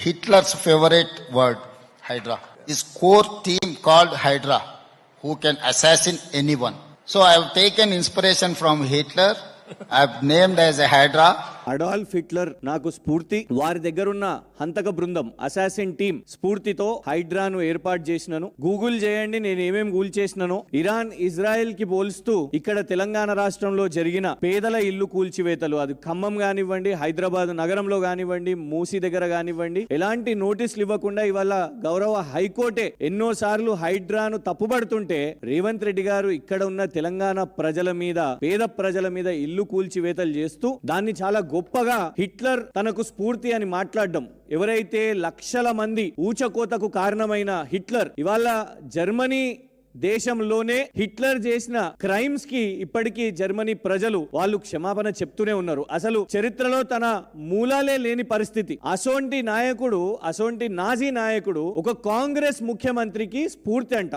Hitler's favorite word, Hydra. His core team called Hydra, who can assassinate anyone. So I have taken inspiration from Hitler. I have named as a Hydra. Adolf Hitler నాకు స్ఫూర్తి. వారి దగ్గరున్న హంతక బృందం assassin team స్ఫూర్తితో హైడ్రాను ఏర్పాటు చేసినను. Google చేయండి నేను ఏమేం గూగుల్ చేసినానో. ఇరాన్ ఇజ్రాయెల్ కి పోల్స్తూ ఇక్కడ తెలంగాణ రాష్ట్రంలో జరిగిన పేదల ఇల్లు కూల్చివేతలు, అది ఖమ్మం కానివ్వండి, హైదరాబాద్ నగరంలో కానివ్వండి, మూసీ దగ్గర కానివ్వండి, ఎలాంటి నోటీసులు ఇవ్వకుండా ఇవాళ గౌరవ హైకోర్టే ఎన్నో సార్లు హైడ్రాను తప్పుపడుతుంటే రేవంత్ రెడ్డి గారు ఇక్కడ ఉన్న తెలంగాణ ప్రజల మీద, పేద ప్రజల మీద ఇల్లు కూల్చివేతలు చేస్తూ దాన్ని చాలా గొప్పగా హిట్లర్ తనకు స్ఫూర్తి అని మాట్లాడడం. ఎవరైతే లక్షల మంది ఊచకోతకు కారణమైన హిట్లర్ ఇవాళ జర్మనీ దేశంలోనే హిట్లర్ చేసిన క్రైమ్స్ కి ఇప్పటికీ జర్మనీ ప్రజలు వాళ్ళు క్షమాపణ చెప్తూనే ఉన్నారు. అసలు చరిత్రలో తన మూలాలే లేని పరిస్థితి. అసోంటి నాయకుడు, అసోంటి నాజీ నాయకుడు ఒక కాంగ్రెస్ ముఖ్యమంత్రికి స్ఫూర్తి అంట.